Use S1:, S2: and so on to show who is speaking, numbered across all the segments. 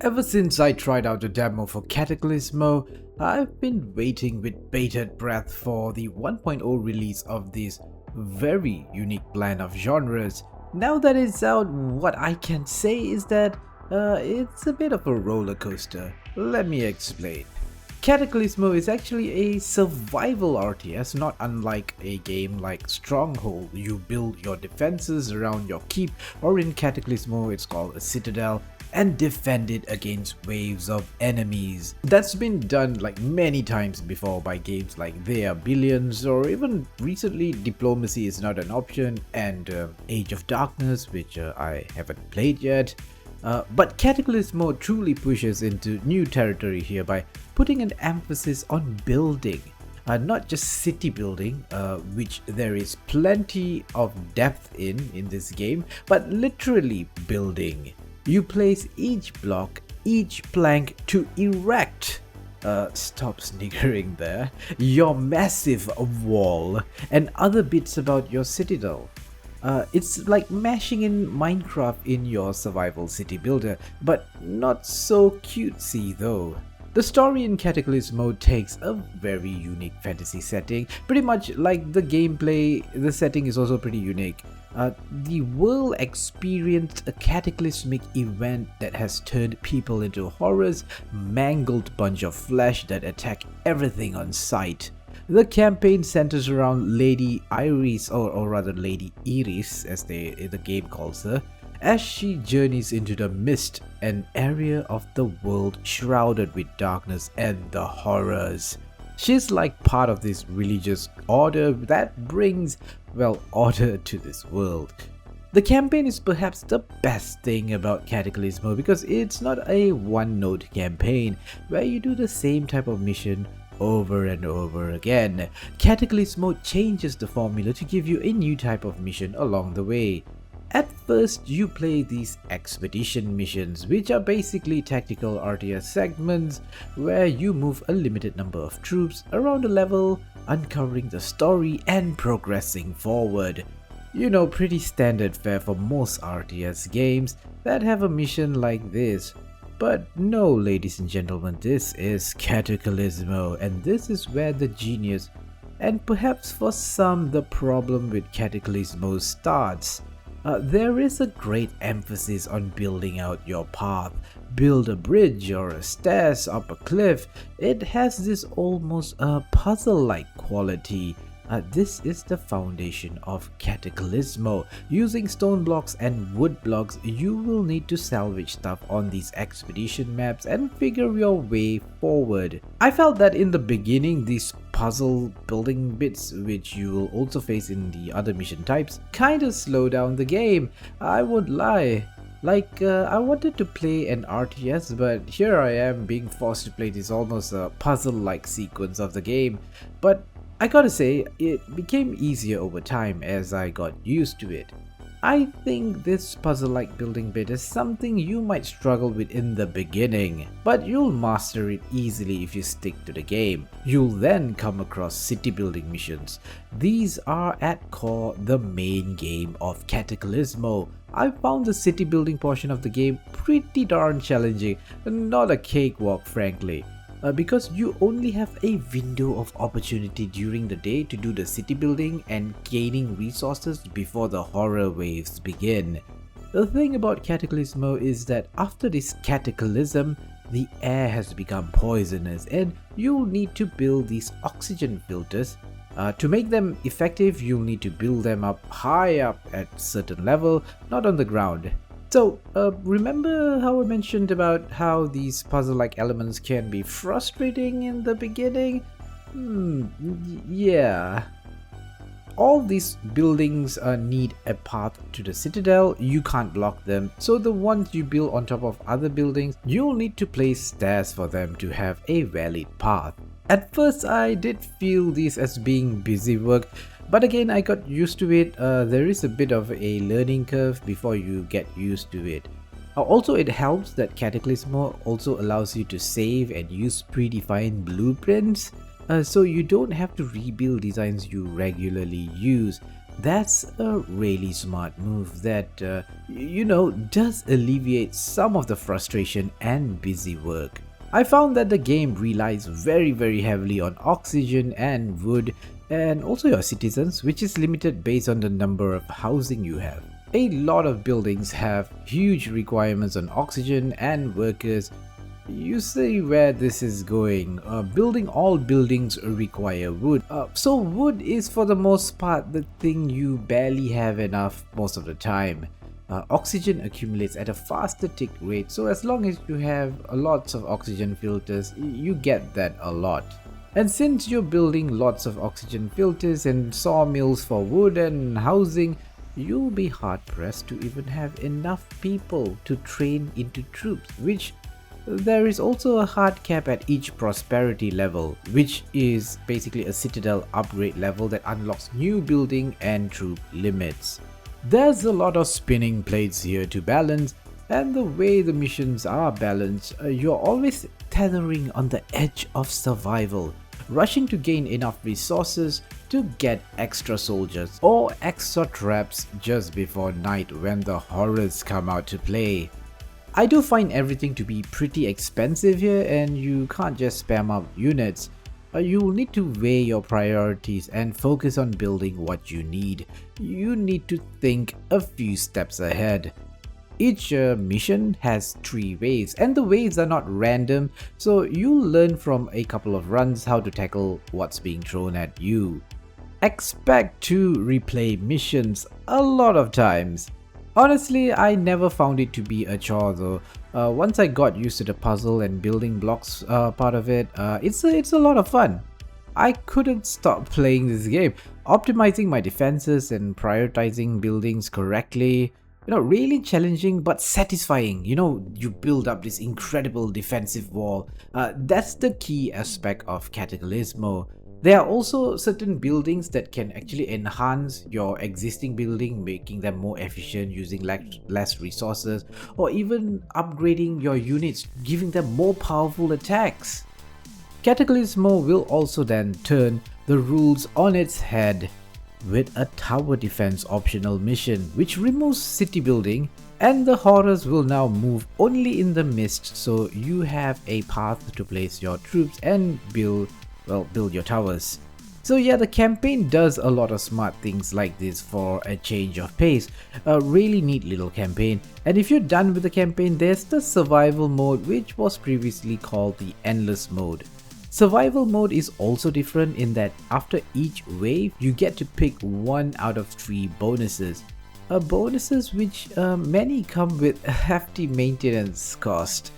S1: Ever since I tried out the demo for Cataclismo, I've been waiting with bated breath for the 1.0 release of this very unique blend of genres. Now that it's out, what I can say is that it's a bit of a roller coaster. Let me explain. Cataclismo is actually a survival RTS, not unlike a game like Stronghold. You build your defenses around your keep, or in Cataclismo it's called a citadel, and defend it against waves of enemies. That's been done like many times before by games like There Are Billions, or even recently Diplomacy is Not an Option and Age of Darkness, which I haven't played yet. But Cataclismo truly pushes into new territory here by putting an emphasis on building. Not just city building, which there is plenty of depth in this game, but literally building. You place each block, each plank to erect, stop sniggering there, your massive wall and other bits about your citadel. It's like mashing in Minecraft in your survival city builder, but not so cutesy though. The story in Cataclismo takes a very unique fantasy setting. Pretty much like the gameplay, the setting is also pretty unique. The world experienced a cataclysmic event that has turned people into horrors, mangled bunch of flesh that attack everything on sight. The campaign centers around Lady Iris, or rather Lady Iris as the game calls her, as she journeys into the mist, an area of the world shrouded with darkness and the horrors. She's like part of this religious order that brings, well, order to this world. The campaign is perhaps the best thing about Cataclismo because it's not a one-note campaign where you do the same type of mission over and over again. Cataclismo changes the formula to give you a new type of mission along the way. At first, you play these expedition missions, which are basically tactical RTS segments where you move a limited number of troops around a level, uncovering the story and progressing forward. You know, pretty standard fare for most RTS games that have a mission like this. But no, ladies and gentlemen, this is Cataclismo, and this is where the genius, and perhaps for some the problem with Cataclismo starts. There is a great emphasis on building out your path. Build a bridge or a stairs up a cliff. It has this almost puzzle-like quality. This is the foundation of Cataclismo. Using stone blocks and wood blocks, you will need to salvage stuff on these expedition maps and figure your way forward. I felt that in the beginning, these puzzle building bits, which you will also face in the other mission types, kinda slow down the game. I won't lie. I wanted to play an RTS, but here I am being forced to play this almost a puzzle-like sequence of the game. But I gotta say, it became easier over time as I got used to it. I think this puzzle-like building bit is something you might struggle with in the beginning, but you'll master it easily if you stick to the game. You'll then come across city building missions. These are at core the main game of Cataclismo. I found the city building portion of the game pretty darn challenging, not a cakewalk frankly. Because you only have a window of opportunity during the day to do the city building and gaining resources before the horror waves begin. The thing about Cataclismo is that after this cataclysm, the air has become poisonous and you'll need to build these oxygen filters. To make them effective, you'll need to build them up high up at a certain level, not on the ground. So, remember how I mentioned about how these puzzle-like elements can be frustrating in the beginning? Yeah. All these buildings need a path to the citadel. You can't block them, so the ones you build on top of other buildings, you'll need to place stairs for them to have a valid path. At first, I did feel this as being busy work, but again, I got used to it. There is a bit of a learning curve before you get used to it. Also, it helps that Cataclismo also allows you to save and use predefined blueprints, so you don't have to rebuild designs you regularly use. That's a really smart move that, does alleviate some of the frustration and busy work. I found that the game relies very heavily on oxygen and wood and also your citizens, which is limited based on the number of housing you have. A lot of buildings have huge requirements on oxygen and workers. You see where this is going. All buildings require wood. So wood is for the most part the thing you barely have enough most of the time. Oxygen accumulates at a faster tick rate, so as long as you have lots of oxygen filters, you get that a lot. And since you're building lots of oxygen filters and sawmills for wood and housing, you'll be hard pressed to even have enough people to train into troops, which there is also a hard cap at each prosperity level, which is basically a citadel upgrade level that unlocks new building and troop limits. There's a lot of spinning plates here to balance, and the way the missions are balanced, you're always tethering on the edge of survival, rushing to gain enough resources to get extra soldiers or extra traps just before night when the horrors come out to play. I do find everything to be pretty expensive here, and you can't just spam up units. You'll need to weigh your priorities and focus on building what you need. You need to think a few steps ahead. Each mission has 3 waves, and the waves are not random, so you'll learn from a couple of runs how to tackle what's being thrown at you. Expect to replay missions a lot of times. Honestly, I never found it to be a chore though. Once I got used to the puzzle and building blocks part of it, it's a lot of fun. I couldn't stop playing this game, optimizing my defenses and prioritizing buildings correctly. Really challenging but satisfying. You build up this incredible defensive wall. That's the key aspect of Cataclismo. There are also certain buildings that can actually enhance your existing building, making them more efficient using less resources, or even upgrading your units, giving them more powerful attacks. Cataclismo will also then turn the rules on its head with a tower defense optional mission which removes city building, and the horrors will now move only in the mist, so you have a path to place your troops and build your towers. So yeah, the campaign does a lot of smart things like this for a change of pace. A really neat little campaign. And if you're done with the campaign, there's the survival mode, which was previously called the endless mode. Survival mode is also different in that after each wave, you get to pick 1 out of 3 bonuses. Bonuses which many come with a hefty maintenance cost.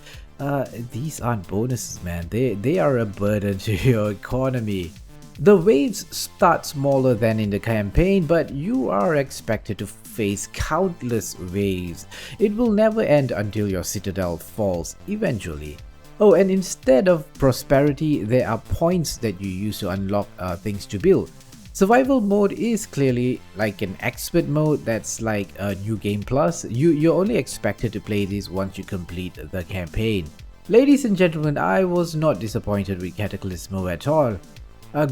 S1: These aren't bonuses, man. They are a burden to your economy. The waves start smaller than in the campaign, but you are expected to face countless waves. It will never end until your citadel falls eventually. Oh, and instead of prosperity, there are points that you use to unlock things to build. Survival mode is clearly like an expert mode that's like a new game plus. You're only expected to play this once you complete the campaign. Ladies and gentlemen, I was not disappointed with Cataclismo at all.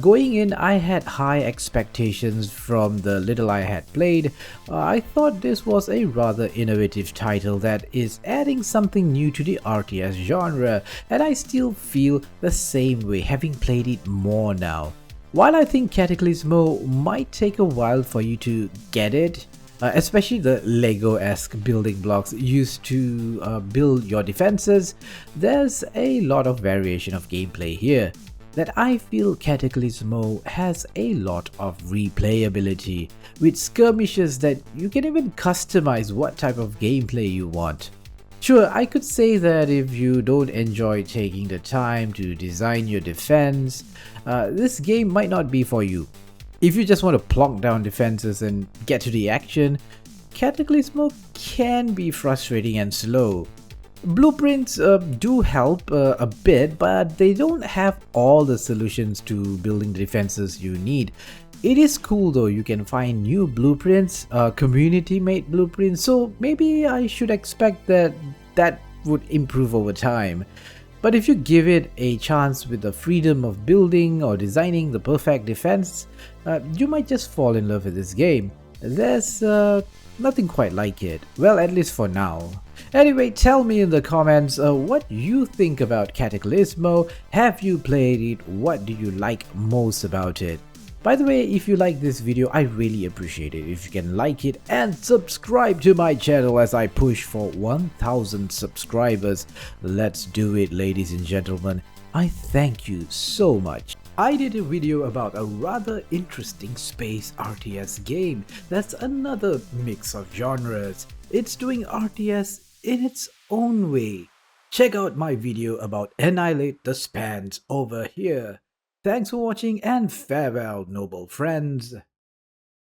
S1: Going in, I had high expectations from the little I had played. I thought this was a rather innovative title that is adding something new to the RTS genre, and I still feel the same way having played it more now. While I think Cataclismo might take a while for you to get it, especially the Lego-esque building blocks used to build your defenses, there's a lot of variation of gameplay here that I feel Cataclismo has a lot of replayability, with skirmishes that you can even customize what type of gameplay you want. Sure, I could say that if you don't enjoy taking the time to design your defense, this game might not be for you. If you just want to plonk down defenses and get to the action, Cataclismo can be frustrating and slow. Blueprints do help a bit, but they don't have all the solutions to building the defenses you need. It is cool though, you can find new blueprints, community made blueprints, so maybe I should expect that would improve over time. But if you give it a chance with the freedom of building or designing the perfect defense, you might just fall in love with this game. There's nothing quite like it. Well, at least for now. Anyway, tell me in the comments what you think about Cataclismo. Have you played it? What do you like most about it? By the way, if you like this video, I really appreciate it if you can like it and subscribe to my channel as I push for 1000 subscribers. Let's do it, ladies and gentlemen. I thank you so much. I did a video about a rather interesting space RTS game that's another mix of genres. It's doing RTS in its own way. Check out my video about Annihilate the Spans over here. Thanks for watching and farewell, noble friends.